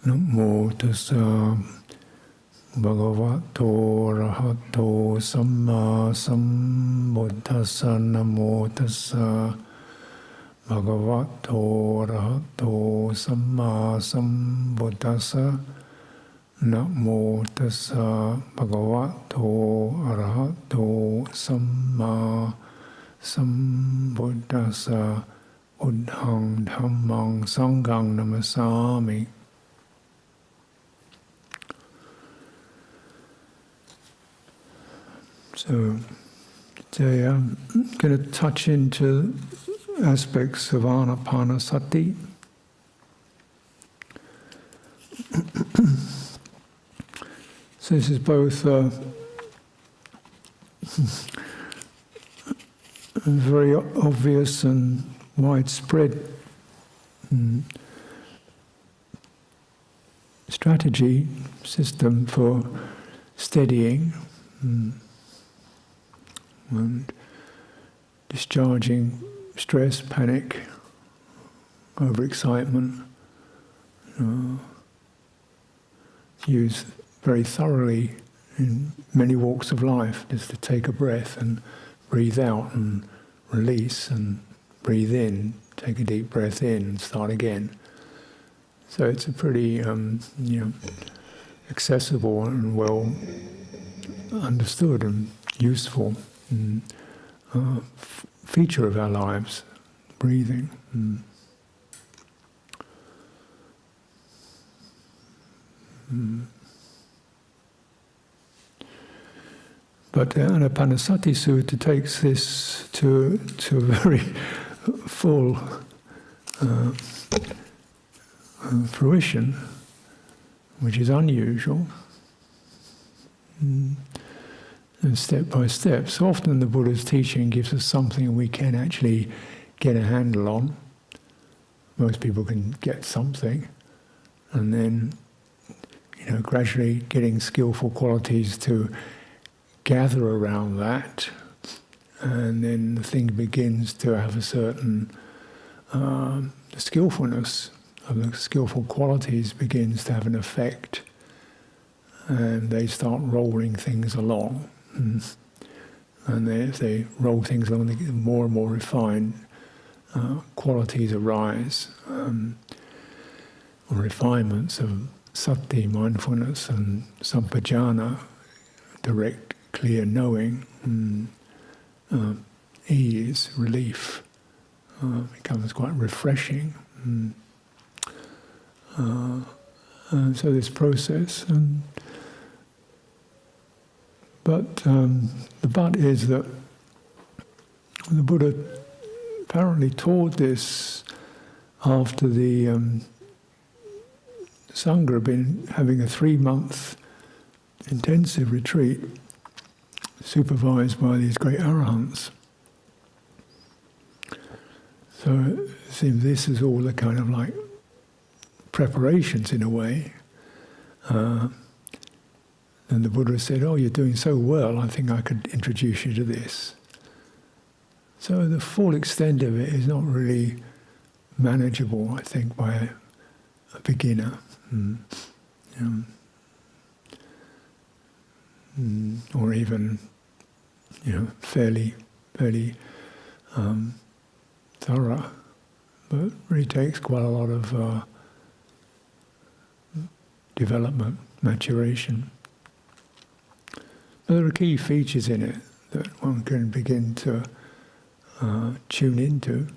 Namo tassa bhagavato arahato samma sambuddhassa. Namo tassa bhagavato arahato samma sambuddhassa. Namo tassa bhagavato arahato samma sambuddhassa. Buddhang dhammang sanghang namasami. So today I'm going to touch into aspects of Anapanasati. So this is both a very obvious and widespread strategy system for steadying and discharging stress, panic, overexcitement. Used very thoroughly in many walks of life, just to take a breath and breathe out and release and breathe in, take a deep breath in and start again. So it's a pretty accessible and well understood and useful feature of our lives, breathing. But the Anapanasati Sutta takes this to a very full fruition, which is unusual, and step by step. So often the Buddha's teaching gives us something we can actually get a handle on. Most people can get something, and then gradually getting skillful qualities to gather around that, and then the thing begins to have a certain the skillfulness of the skillful qualities begins to have an effect, and they start rolling things along. And as they roll things along, they get more and more refined qualities arise, or refinements of sati, mindfulness, and sampajana, direct, clear knowing, ease, relief, becomes quite refreshing. And so this process, but the but is that the Buddha apparently taught this after the Sangha had been having a 3-month intensive retreat supervised by these great arahants. So it seems this is all the kind of like preparations in a way. And the Buddha said, "Oh, you're doing so well, I think I could introduce you to this." So the full extent of it is not really manageable, I think, by a beginner. Or even, fairly thorough, but really takes quite a lot of development, maturation. But there are key features in it that one can begin to tune into.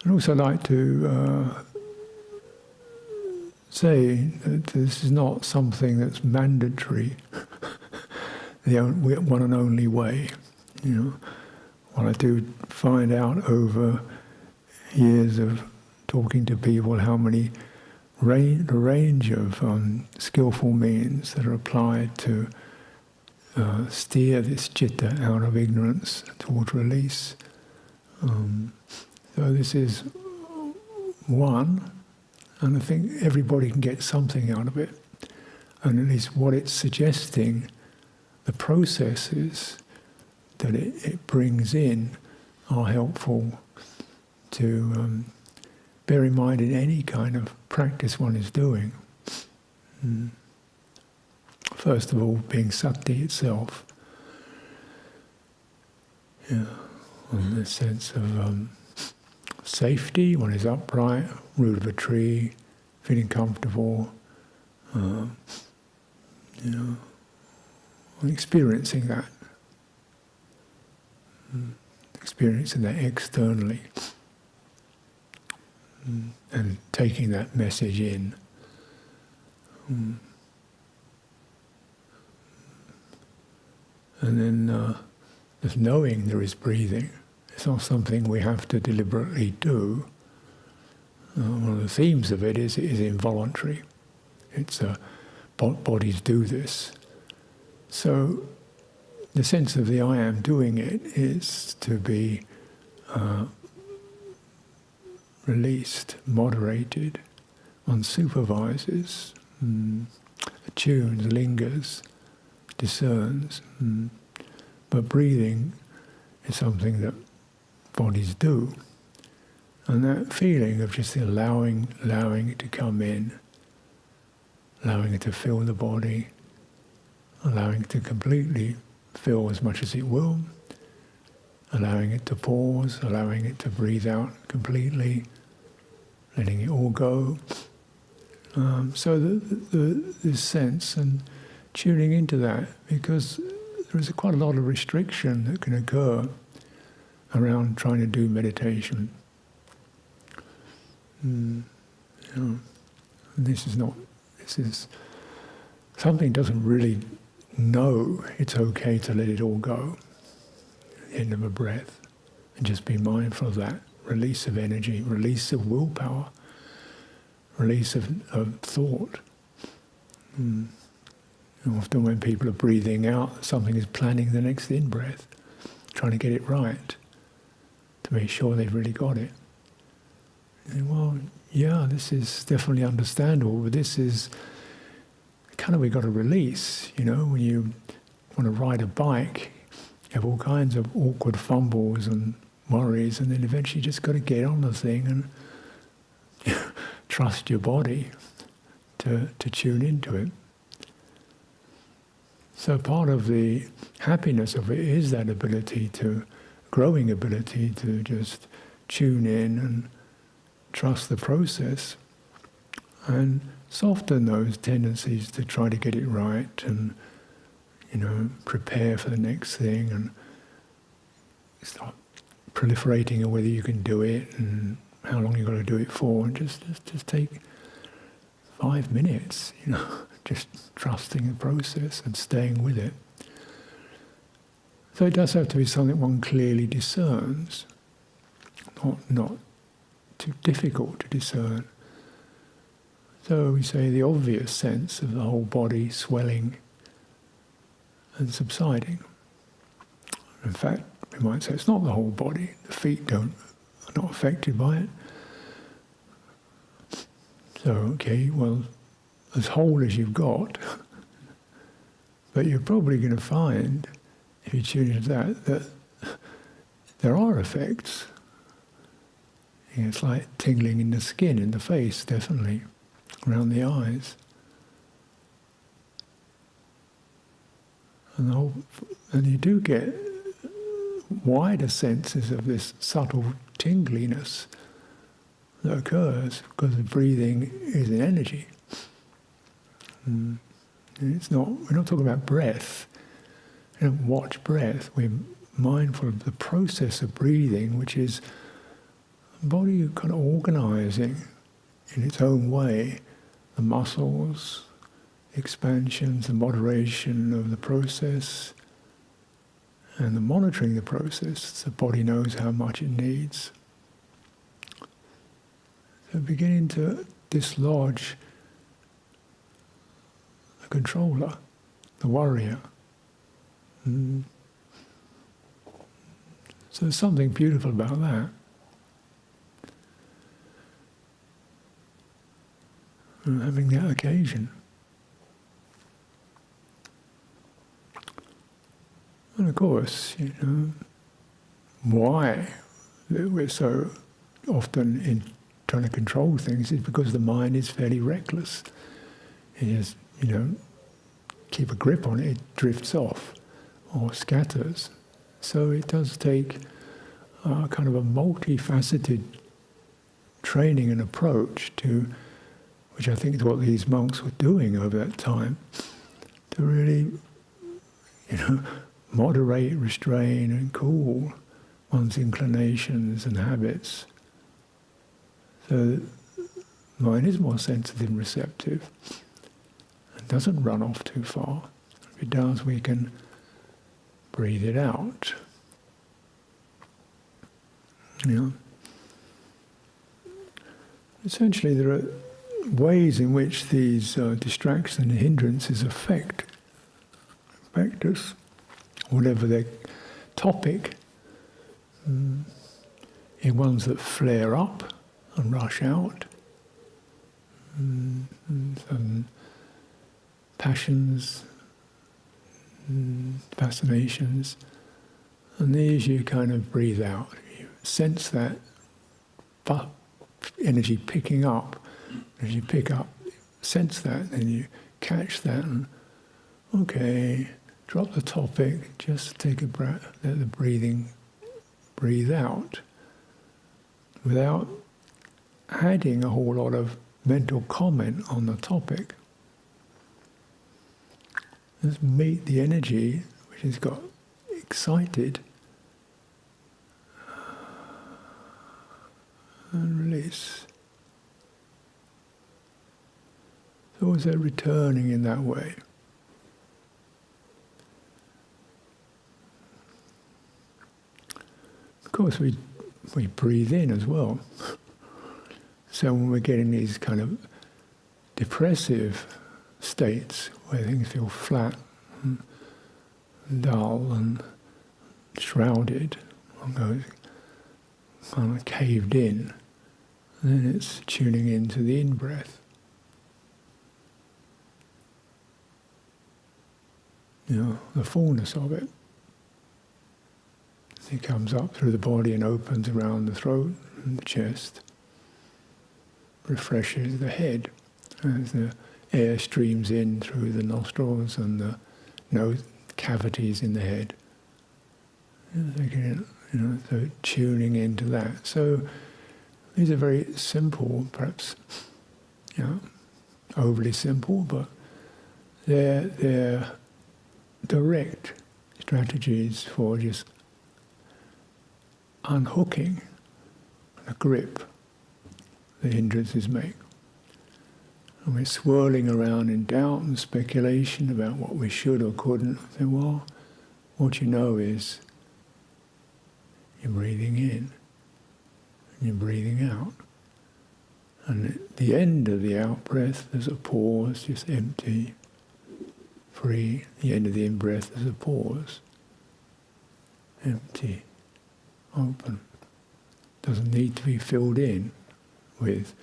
I'd also like to say that this is not something that's mandatory, the one and only way. What I do find out over years of talking to people, how many the range of skillful means that are applied to steer this citta out of ignorance toward release. So this is one, and I think everybody can get something out of it. And at least what it's suggesting, the processes that it brings in are helpful to bear in mind in any kind of practice one is doing. First of all, being sati itself, on the sense of safety, one is upright, root of a tree, feeling comfortable, experiencing that. Experiencing that externally. And taking that message in. And then just knowing there is breathing. It's not something we have to deliberately do. One of the themes of it is involuntary. It's bodies do this. So the sense of the I am doing it is to be released, moderated, one supervises, attunes, lingers, discerns. But breathing is something that bodies do. And that feeling of just allowing it to come in, allowing it to fill the body, allowing it to completely fill as much as it will, allowing it to pause, allowing it to breathe out completely, letting it all go. So this sense and tuning into that, because there is quite a lot of restriction that can occur around trying to do meditation. This is something doesn't really know it's okay to let it all go at the end of a breath, and just be mindful of that release of energy, release of willpower, release of thought. Often when people are breathing out, something is planning the next in-breath, trying to get it right, to make sure they've really got it. And well, yeah, this is definitely understandable, but this is kind of, we've got to release, when you want to ride a bike, you have all kinds of awkward fumbles and worries, and then eventually you just got to get on the thing and trust your body to tune into it. So part of the happiness of it is that growing ability to just tune in and trust the process and soften those tendencies to try to get it right and, prepare for the next thing and start proliferating on whether you can do it and how long you've got to do it for, and just take 5 minutes, just trusting the process and staying with it. So it does have to be something one clearly discerns, not too difficult to discern. So we say the obvious sense of the whole body swelling and subsiding. In fact, we might say it's not the whole body. The feet are not affected by it. So, okay, well, as whole as you've got, but you're probably going to find, if you tune into that there are effects. It's like tingling in the skin, in the face, definitely, around the eyes. And you do get wider senses of this subtle tingliness that occurs because the breathing is an energy. And we're not talking about breath. We don't watch breath. We're mindful of the process of breathing, which is the body kind of organising in its own way the muscles, expansions, the moderation of the process, and the monitoring the process. The body knows how much it needs. So beginning to dislodge the controller, the worrier. So there's something beautiful about that. And having that occasion. And of course, why we're so often trying to control things, is because the mind is fairly reckless. It just, keep a grip on it, it drifts off or scatters. So it does take kind of a multifaceted training and approach to, which I think is what these monks were doing over that time, to really, moderate, restrain and cool one's inclinations and habits. So mind is more sensitive and receptive and doesn't run off too far. If it does, we can breathe it out. Essentially, there are ways in which these distractions and hindrances affect us, whatever their topic. In ones that flare up and rush out, some passions, fascinations, and these you kind of breathe out. You sense that energy picking up. As you pick up, sense that, and you catch that, and okay, drop the topic, just take a breath, let the breathing breathe out, without adding a whole lot of mental comment on the topic. Just meet the energy which has got excited and release. So always that returning in that way. Of course, we breathe in as well. So when we're getting these kind of depressive states where things feel flat and dull and shrouded, kind of caved in, and then it's tuning into the in-breath. The fullness of it. It comes up through the body and opens around the throat and the chest, refreshes the head as the air streams in through the nostrils and the nose cavities in the head. So tuning into that. So these are very simple, perhaps, overly simple, but they're direct strategies for just unhooking the grip the hindrances make. And we're swirling around in doubt and speculation about what we should or couldn't. Say, well, what you know is you're breathing in and you're breathing out. And at the end of the out-breath, there's a pause, just empty, free. At the end of the in-breath, there's a pause, empty, open. Doesn't need to be filled in with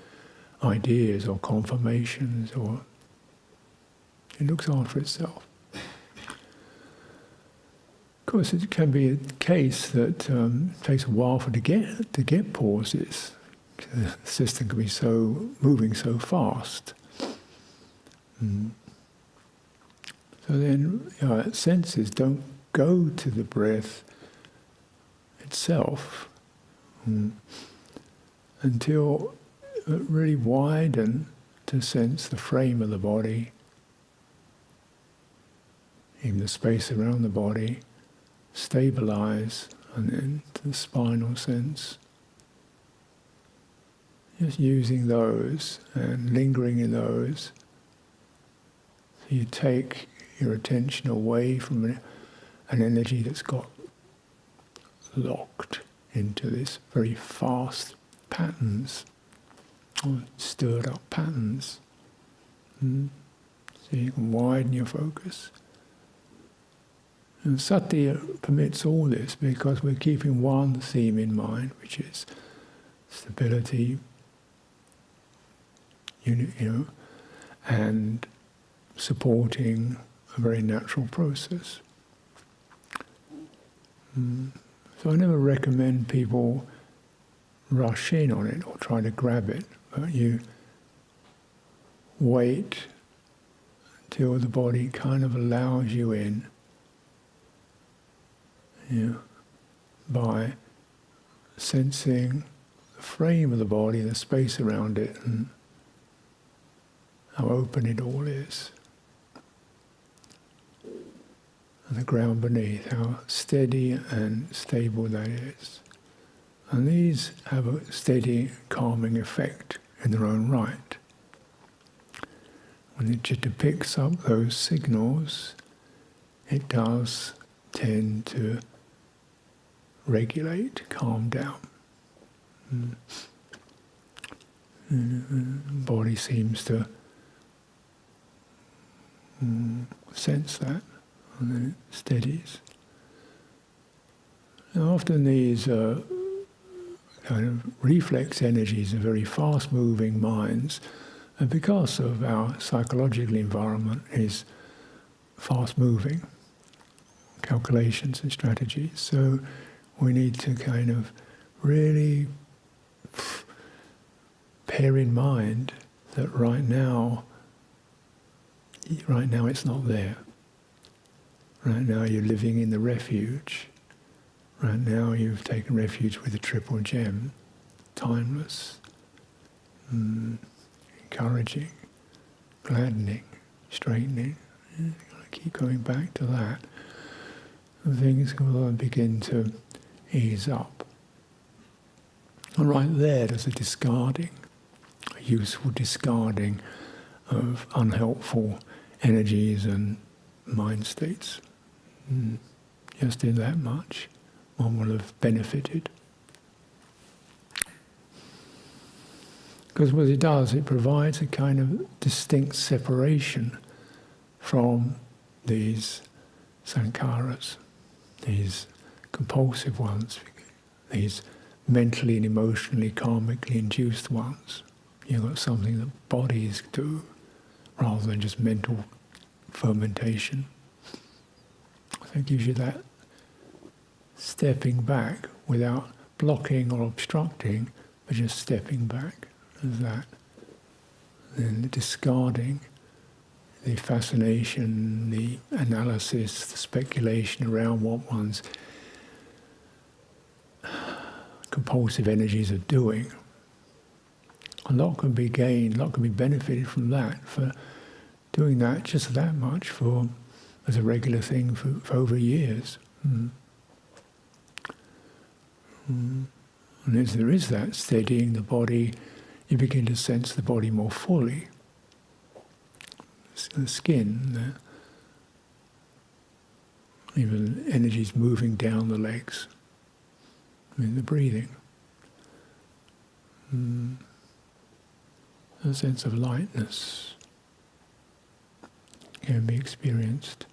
ideas or confirmations, or it looks after itself. Of course, it can be a case that takes a while to get pauses. The system can be moving so fast. So then senses don't go to the breath itself until it really widen to sense the frame of the body, even the space around the body, stabilize, and then to the spinal sense. Just using those and lingering in those. So you take your attention away from an energy that's got locked into this very fast patterns, or stirred up patterns. So you can widen your focus. And sati permits all this because we're keeping one theme in mind, which is stability, and supporting a very natural process. So I never recommend people rush in on it or try to grab it, but you wait till the body kind of allows you in, by sensing the frame of the body, the space around it, and how open it all is. And the ground beneath, how steady and stable that is. And these have a steady, calming effect in their own right. When the citta picks up those signals, it does tend to regulate, calm down. Body seems to sense that, and then it steadies. Now, often these kind of reflex energies are very fast-moving minds, and because of our psychological environment is fast-moving, calculations and strategies, so we need to kind of really bear in mind that right now it's not there. Right now you're living in the refuge. Right now you've taken refuge with the triple gem, timeless, encouraging, gladdening, straightening. You've got to keep going back to that. And things will begin to ease up. And right there's a discarding, a useful discarding of unhelpful energies and mind states. Just in that much, one will have benefited. Because what it does, it provides a kind of distinct separation from these sankharas, these compulsive ones, these mentally and emotionally, karmically induced ones. You've got something that bodies do, rather than just mental fermentation. So it gives you that stepping back without blocking or obstructing, but just stepping back as that. Then the discarding, the fascination, the analysis, the speculation around what one's compulsive energies are doing. A lot can be gained, a lot can be benefited from that, for doing that just that much as a regular thing for over years. And as there is that steadying the body, you begin to sense the body more fully. The skin, even energies moving down the legs, the breathing. A sense of lightness can be experienced.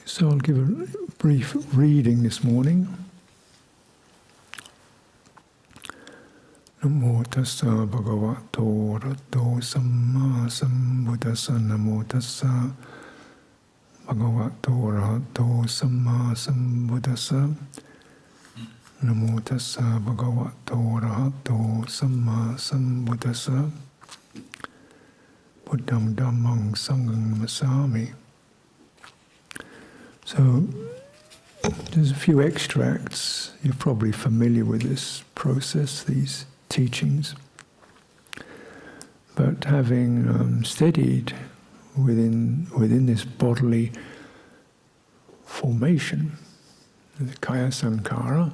So I'll give a brief reading this morning. Namo tassa bhagavato arahato samma sambuddhassa. Namo tassa bhagavato arahato samma sambuddhassa. Namo tassa bhagavato arahato samma sambuddhassa. Buddham dhammang sangham namasami. So, there's a few extracts. You're probably familiar with this process, these teachings. But having steadied within this bodily formation, the kaya sankhara,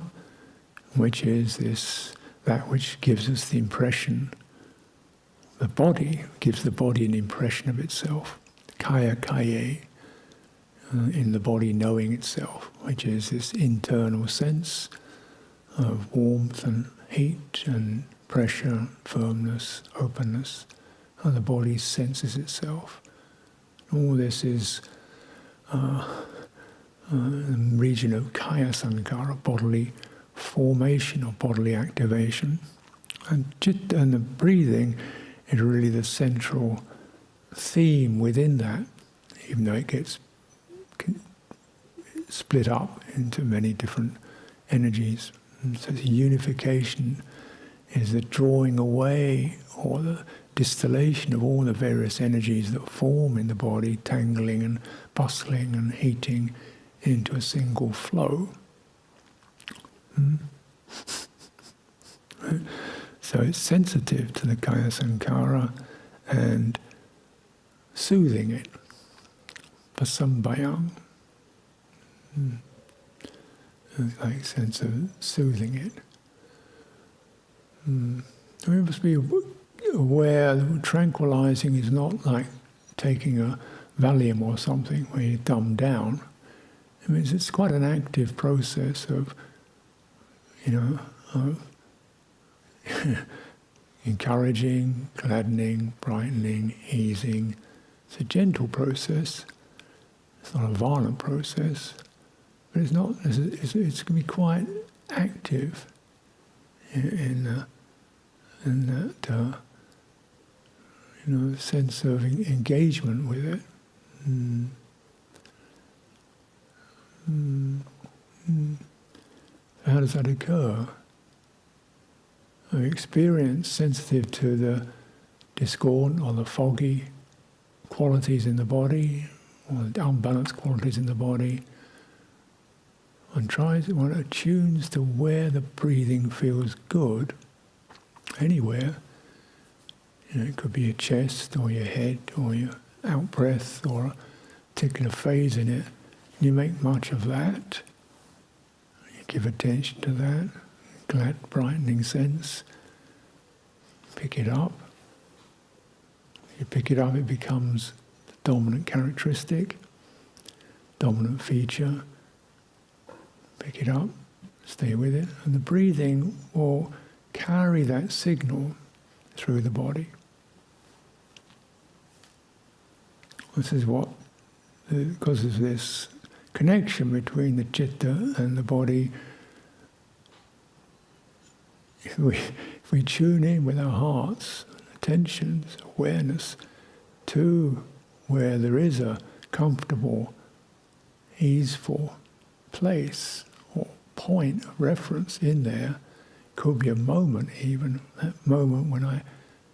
which is that which gives us the impression, the body gives the body an impression of itself, kaya kaye, in the body knowing itself, which is this internal sense of warmth and heat and pressure, firmness, openness, and the body senses itself. All this is the region of kaya sankhara, bodily formation or bodily activation. And the breathing is really the central theme within that, even though it gets split up into many different energies. And so the unification is the drawing away or the distillation of all the various energies that form in the body, tangling and bustling and heating into a single flow. So it's sensitive to the kaya sankara and soothing it. Pasambayam. Like sense of soothing it. We must be aware that tranquilizing is not like taking a Valium or something where you dumb down. I mean, it's quite an active process of, encouraging, gladdening, brightening, easing. It's a gentle process. It's not a violent process, but it's not. It's going to be quite active in that sense of engagement with it. How does that occur? An experience sensitive to the discordant or the foggy qualities in the body, or the unbalanced qualities in the body, and one attunes to where the breathing feels good, anywhere. It could be your chest or your head or your out-breath or a particular phase in it. You make much of that. You give attention to that, glad, brightening sense. Pick it up. You pick it up, it becomes the dominant characteristic, dominant feature. Pick it up, stay with it, and the breathing will carry that signal through the body. This is what, because of this connection between the citta and the body, if we tune in with our hearts, attentions, awareness to where there is a comfortable, easeful place or point of reference in there, could be a moment even, that moment when I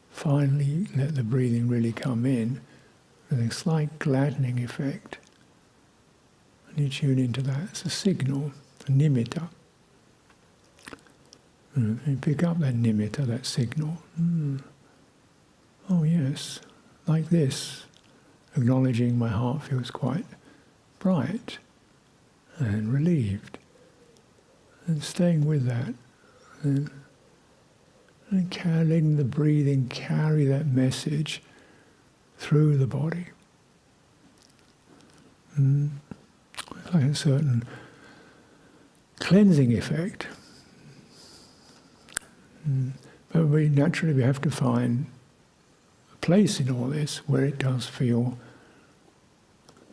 finally let the breathing really come in, with a slight gladdening effect. And you tune into that. It's a signal, a nimitta. And you pick up that nimitta, that signal. Oh yes, like this. Acknowledging my heart feels quite bright and relieved. And staying with that. And letting the breathing carry that message through the body. It's like a certain cleansing effect. But we have to find a place in all this where it does feel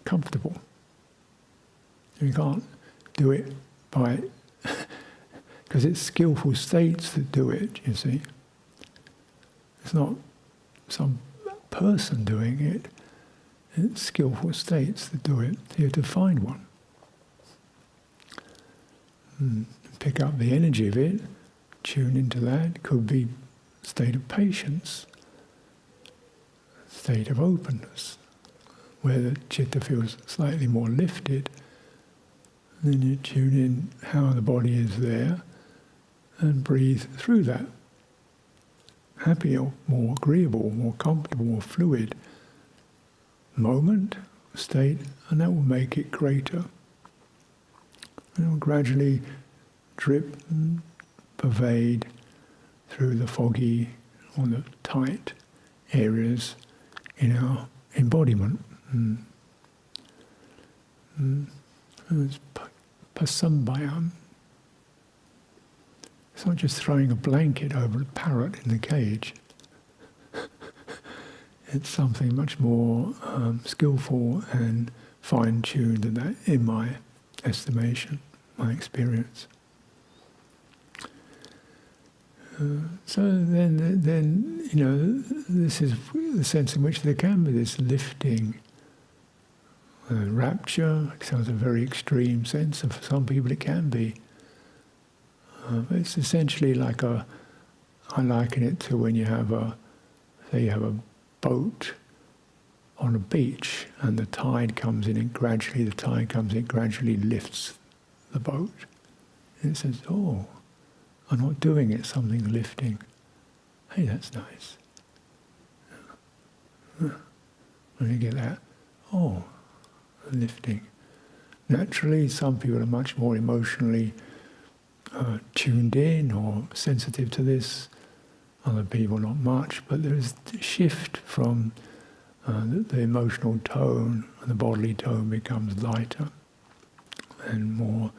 comfortable. You can't do it by because it's skillful states that do it, you see. It's not some person doing it, it's skillful states that do it. So you have to find one. Pick up the energy of it, tune into that. It could be a state of patience, a state of openness, where the citta feels slightly more lifted. And then you tune in how the body is there and breathe through that. Happier, more agreeable, more comfortable, more fluid moment, state, and that will make it greater. It will gradually drip and pervade through the foggy or the tight areas in our embodiment. It's pasambayam. It's not just throwing a blanket over a parrot in the cage. It's something much more skillful and fine-tuned than that, in my estimation, my experience. So then this is the sense in which there can be this lifting, rapture. It sounds a very extreme sense, and for some people it can be. It's essentially like I liken it to when you have you have a boat on a beach, and the tide comes in, and gradually lifts the boat. And it says, "Oh, I'm not doing it, something's lifting. Hey, that's nice." When you get that, oh, lifting. Naturally, some people are much more emotionally tuned in or sensitive to this. Other people not much, but there is a shift from the emotional tone, and the bodily tone becomes lighter and more.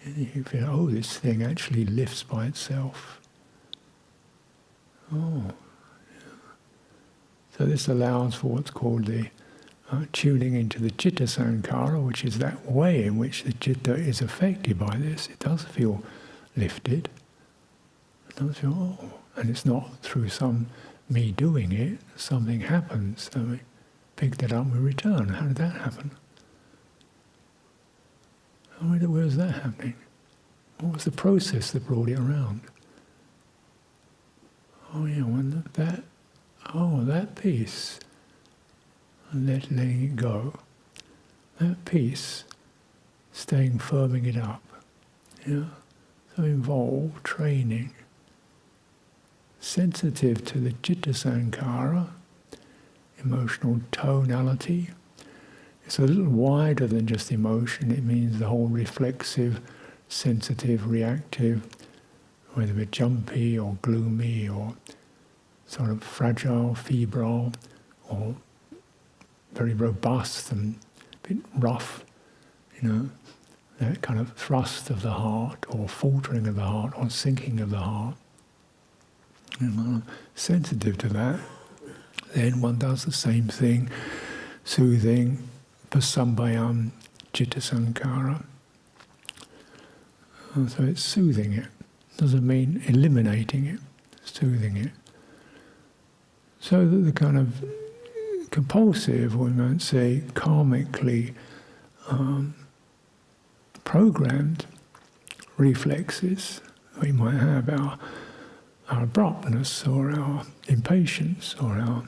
You feel, oh, this thing actually lifts by itself. Oh, yeah. So this allows for what's called the tuning into the citta sankhara, which is that way in which the citta is affected by this. It does feel lifted. It does feel, oh, and it's not through me doing it. Something happens. So we pick that up and we return. How did that happen? Where was that happening? What was the process that brought it around? Oh yeah, that piece, letting it go. That piece, firming it up. Yeah, so involved training. Sensitive to the citta sankhara, emotional tonality. It's a little wider than just emotion. It means the whole reflexive, sensitive, reactive, whether we're jumpy or gloomy or sort of fragile, febrile, or very robust and a bit rough, that kind of thrust of the heart or faltering of the heart or sinking of the heart. And sensitive to that, then one does the same thing, soothing, pasambhayam, citta sankhara. So it's soothing it. Doesn't mean eliminating it, soothing it. So that the kind of compulsive, or we might say karmically programmed reflexes we might have, our abruptness or our impatience or our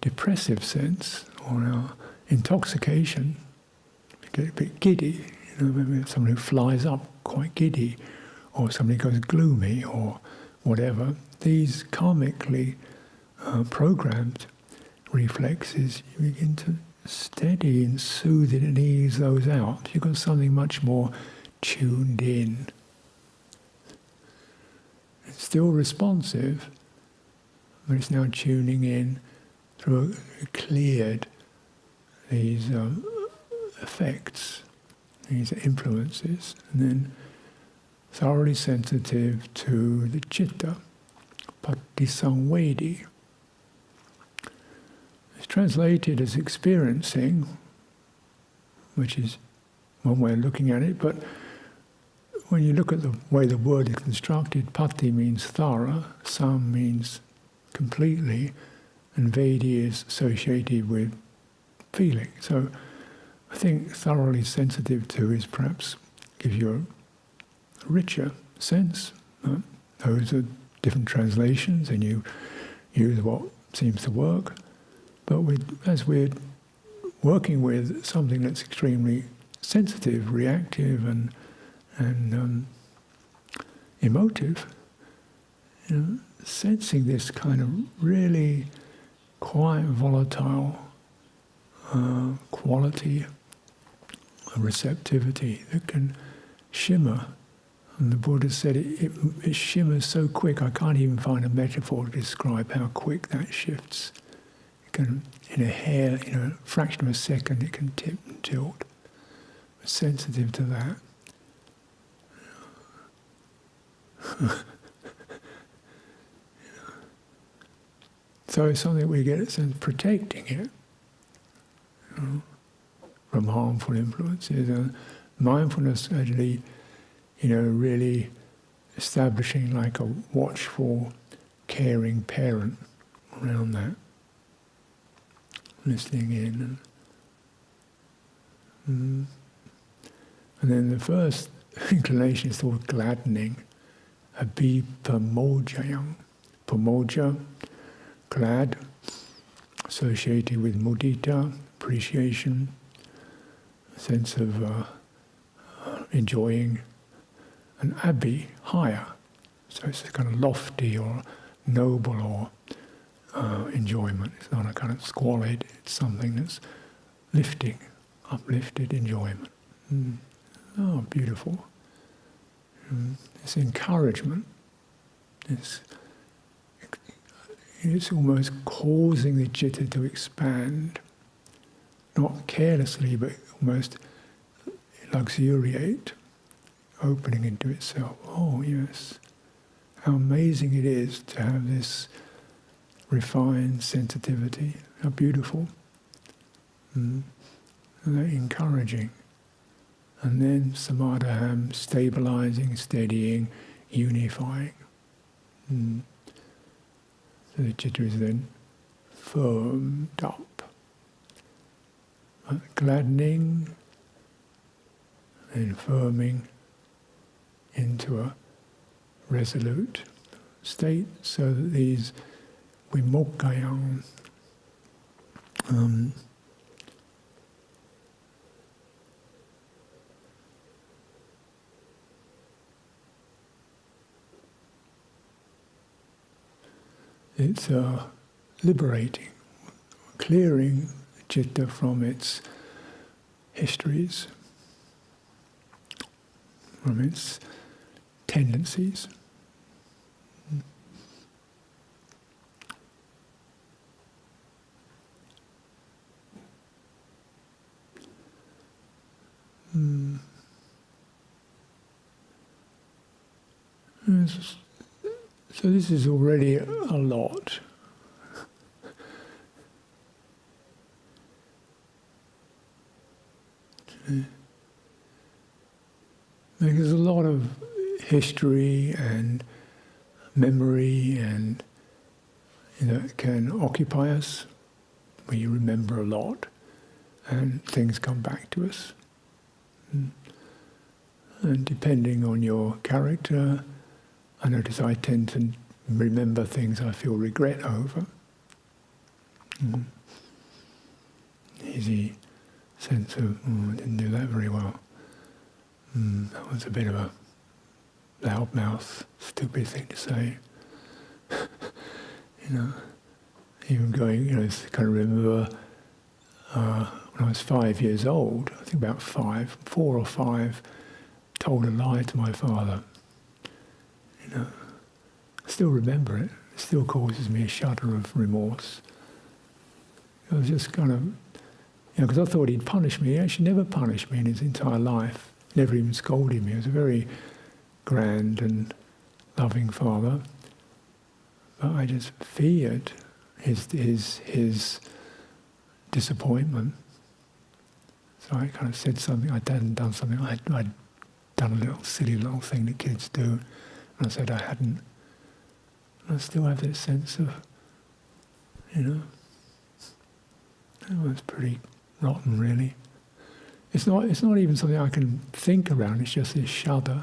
depressive sense or our intoxication, we get a bit giddy, maybe somebody who flies up quite giddy, or somebody goes gloomy or whatever. These karmically programmed reflexes, you begin to steady and soothe it and ease those out. You've got something much more tuned in. It's still responsive, but it's now tuning in through cleared these effects, these influences, and then thoroughly sensitive to the citta, patisamvedi. It's translated as experiencing, which is one way of looking at it, but when you look at the way the word is constructed, pati means thorough, sam means completely, and vedi is associated with feeling. So I think thoroughly sensitive to is perhaps gives you a richer sense. Those are different translations, and you use what seems to work. But as we're working with something that's extremely sensitive, reactive, and emotive, sensing this kind of really quite volatile quality, a receptivity that can shimmer. And the Buddha said it shimmers so quick, I can't even find a metaphor to describe how quick that shifts. It can, in a hair, a fraction of a second, it can tip and tilt. We're sensitive to that. So it's something we get a sense of protecting it from harmful influences. And mindfulness actually, really establishing like a watchful, caring parent around that, listening in. And then the first inclination is called gladdening, abhipamojayam. Pamoja, glad, associated with mudita, appreciation, a sense of enjoying, and abhi, higher. So it's a kind of lofty or noble or enjoyment. It's not a kind of squalid, it's something that's lifting, uplifted enjoyment. Oh, beautiful. It's encouragement. It's almost causing the citta to expand, not carelessly, but almost luxuriate, opening into itself. Oh, yes. How amazing it is to have this refined sensitivity. How beautiful. And encouraging. And then samadham, stabilizing, steadying, unifying. So the citta is then firmed up. Gladdening and firming into a resolute state, so that these vimokkayam, it's liberating, clearing the citta from its histories, from its tendencies. So this is already a lot. There's a lot of history and memory, and it can occupy us. We remember a lot, and things come back to us. And depending on your character, I notice I tend to remember things I feel regret over. Easy sense of, I didn't do that very well. That was a bit of a loudmouth, stupid thing to say. Even going, I kind of remember when I was 5 years old, I think about 4 or 5, told a lie to my father. I still remember it. It still causes me a shudder of remorse. I was just kind of, because I thought he'd punish me. He actually never punished me in his entire life. Never even scolded me. He was a very grand and loving father. But I just feared his disappointment. So I kind of said something. I hadn't done something. I'd done a little silly little thing that kids do. And I said I hadn't. And I still have this sense of, it was pretty rotten, really. It's not even something I can think around. It's just this shadow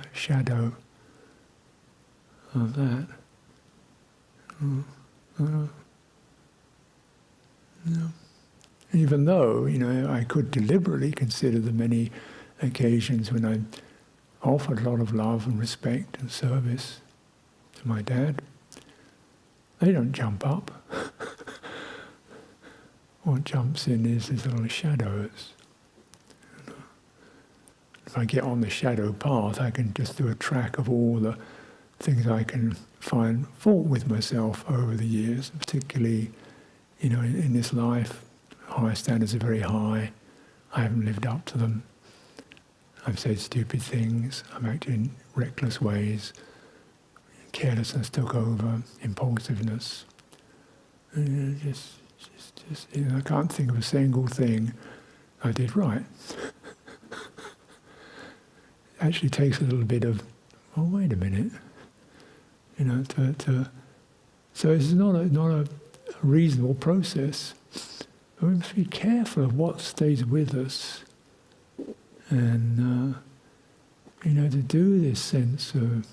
of that. Even though, I could deliberately consider the many occasions when I offered a lot of love and respect and service to my dad. They don't jump up. What jumps in is these little shadows. If I get on the shadow path, I can just do a track of all the things I can find fault with myself over the years, particularly, in this life. High standards are very high. I haven't lived up to them. I've said stupid things. I've acted in reckless ways. Carelessness took over. Impulsiveness. I can't think of a single thing I did right. Actually takes a little bit of, wait a minute. So it's not a reasonable process. But we must be careful of what stays with us, and to do this sense of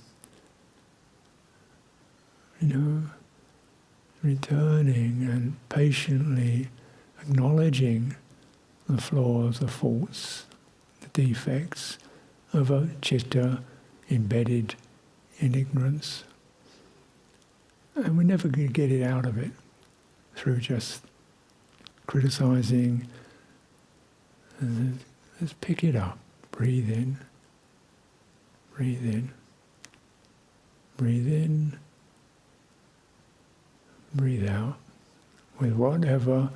returning and patiently acknowledging the flaws, the faults, the defects of a citta embedded in ignorance. And we're never going to get it out of it through just criticizing. And let's pick it up. Breathe in. Breathe in. Breathe in. Breathe out. With whatever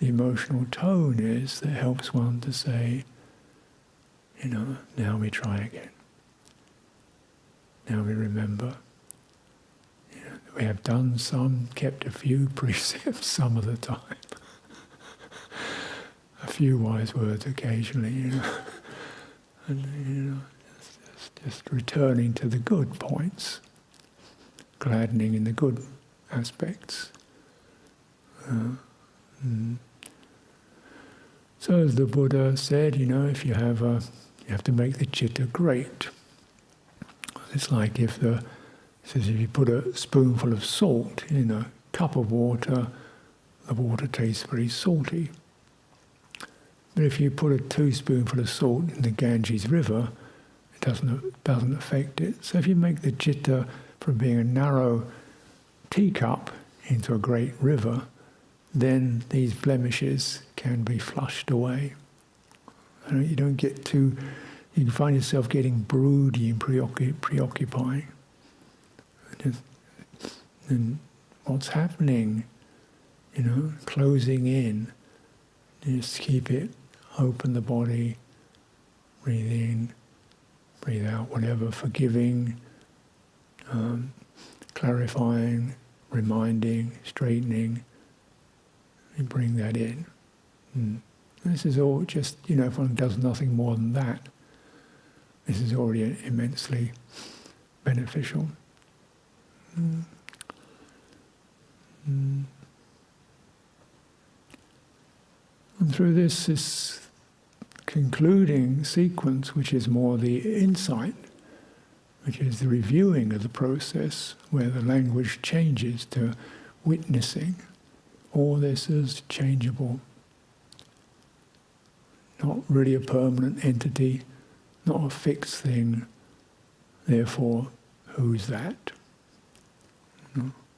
the emotional tone is that helps one to say, now we try again. Now we remember. We have done some, kept a few precepts some of the time. A few wise words occasionally, And, just returning to the good points, gladdening in the good aspects. So as the Buddha said, if you have to make the citta great. It's like if you put a spoonful of salt in a cup of water, the water tastes very salty. But if you put a teaspoonful of salt in the Ganges River, it doesn't affect it. So if you make the citta from being a narrow teacup into a great river, then these blemishes can be flushed away. You don't get too. You can find yourself getting broody and preoccupying. And what's happening, closing in. Just keep it, open the body, breathe in, breathe out, whatever, forgiving, clarifying, reminding, straightening. You bring that in. This is all just, if one does nothing more than that, this is already immensely beneficial. And through this concluding sequence, which is more the insight, which is the reviewing of the process, where the language changes to witnessing, all this is changeable. Not really a permanent entity, not a fixed thing. Therefore, who's that?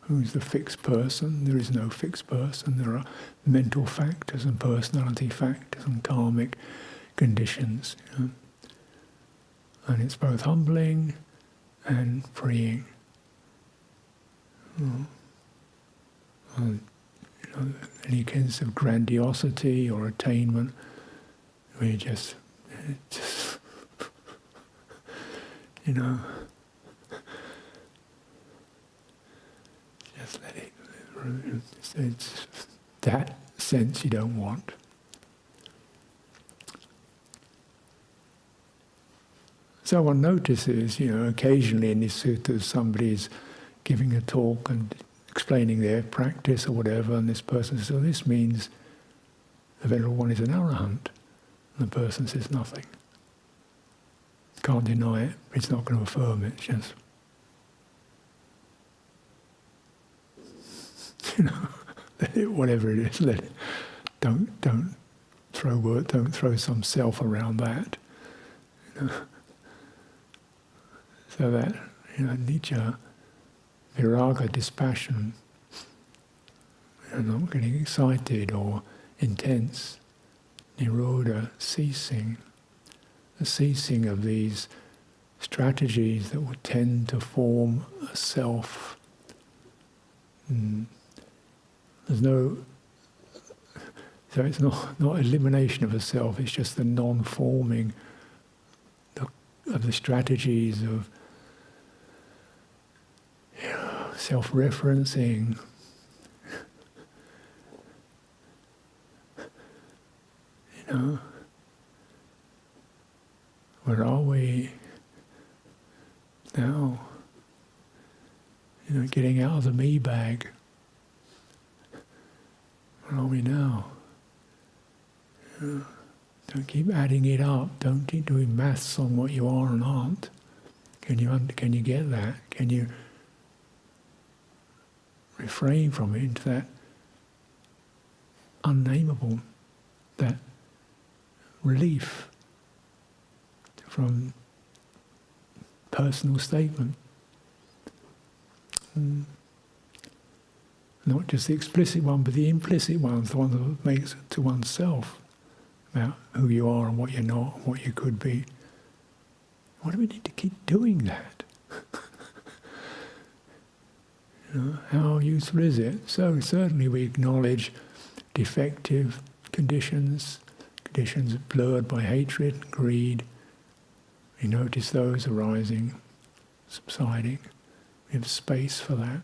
Who's the fixed person? There is no fixed person. There are mental factors and personality factors and karmic conditions. And it's both humbling and freeing. Any sense of grandiosity or attainment, we just just let it. It's that sense you don't want. So one notices, occasionally in these suttas somebody's giving a talk and explaining their practice or whatever, and this person says, this means the Venerable One is an arahant. And the person says nothing. Can't deny it, it's not going to affirm it, it's just let it, whatever it is, let it. Don't throw some self around that. So that Nicca, viraga, dispassion, not getting excited or intense, nirodha, ceasing, the ceasing of these strategies that would tend to form a self. There's no, so it's not elimination of a self, it's just the non-forming of the strategies of self-referencing, where are we now? getting out of the me bag. Where are we now? Don't keep adding it up. Don't keep doing maths on what you are and aren't. Can you get that? Can you refrain from it into that unnameable, that relief from personal statement? Not just the explicit one, but the implicit ones, the one that makes it to oneself about who you are and what you're not, and what you could be. Why do we need to keep doing that? How useful is it? So certainly we acknowledge defective conditions blurred by hatred, greed. We notice those arising, subsiding. We have space for that.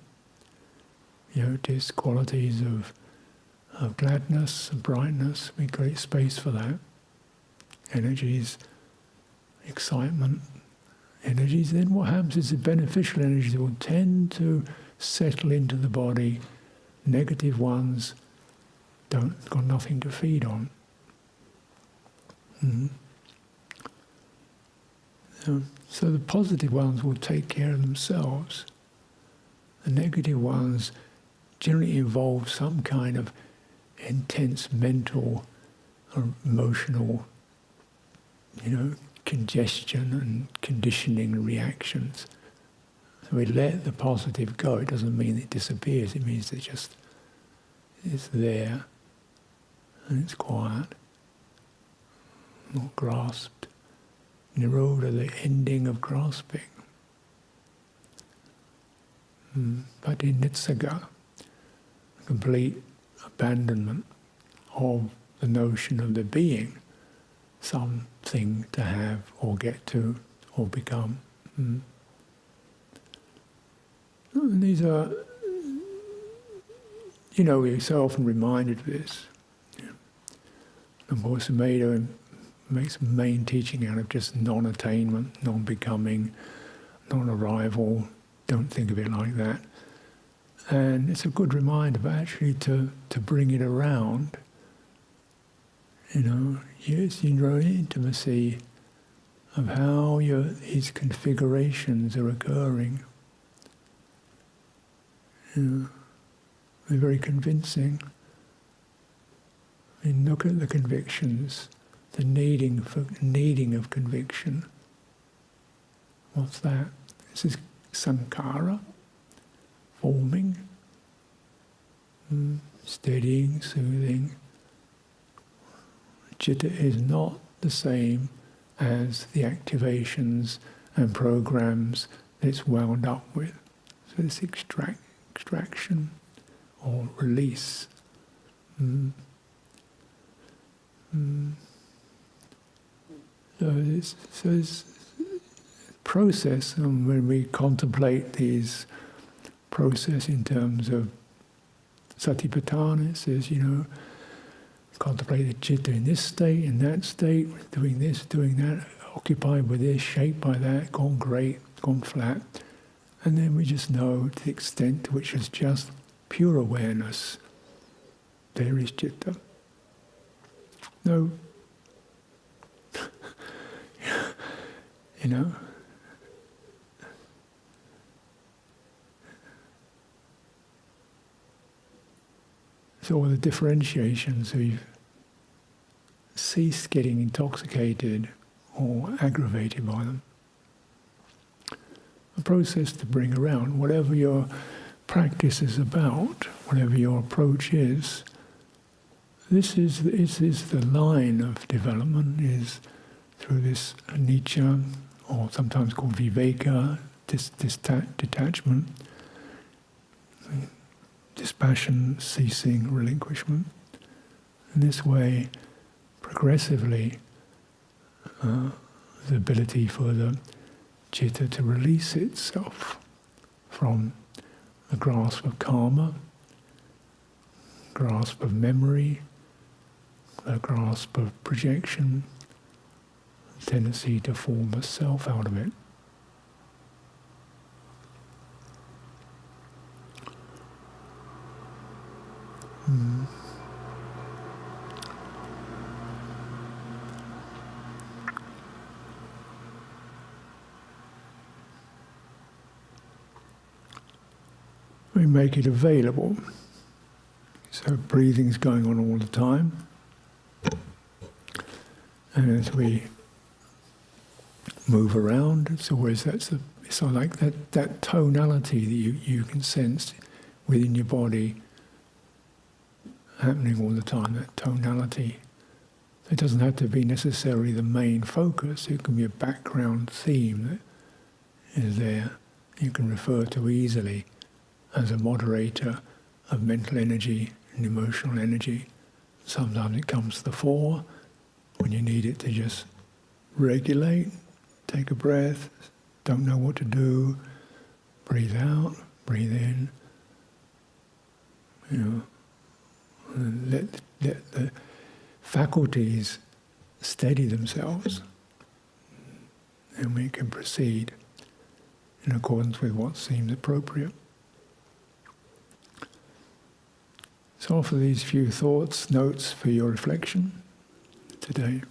We notice qualities of gladness, of brightness. We create space for that. Energies, excitement, energies. Then what happens is the beneficial energies will tend to settle into the body. Negative ones got nothing to feed on. So the positive ones will take care of themselves. The negative ones generally involve some kind of intense mental or emotional, congestion and conditioning and reactions. So we let the positive go. It doesn't mean it disappears. It means it's there and it's quiet, not grasped. Nirodha, the ending of grasping. Patinitsaga, complete abandonment of the notion of there being something to have or get to or become. And these are, we're so often reminded of this. And Sumedho makes main teaching out of just non-attainment, non-becoming, non-arrival. Don't think of it like that. And it's a good reminder, but actually to bring it around, use your own intimacy of how these configurations are occurring. They're very convincing. Look at the convictions, the needing of conviction. What's that? This is sankhara, forming, steadying, soothing. Citta is not the same as the activations and programs that it's wound up with. So this extraction or release. So this process, and when we contemplate these process in terms of satipatthana, it says, contemplate the citta in this state, in that state, doing this, doing that, occupied with this, shaped by that, gone great, gone flat. And then we just know to the extent to which it's just pure awareness, there is citta. No, So all the differentiations, we've ceased getting intoxicated or aggravated by them. A process to bring around, whatever your practice is about, whatever your approach is, this is the line of development, is through this anicca, or sometimes called viveka, detachment, dispassion, ceasing, relinquishment. In this way, progressively, the ability for the citta to release itself from the grasp of karma, grasp of memory, the grasp of projection, tendency to form a self out of it. We make it available. So breathing's going on all the time. And as we move around, it's always it's sort of like that tonality that you can sense within your body happening all the time, that tonality. It doesn't have to be necessarily the main focus, it can be a background theme that is there you can refer to easily as a moderator of mental energy and emotional energy. Sometimes it comes to the fore when you need it to just regulate, take a breath, don't know what to do, breathe out, breathe in, and let the faculties steady themselves, and we can proceed in accordance with what seems appropriate. So offer these few thoughts, notes for your reflection today.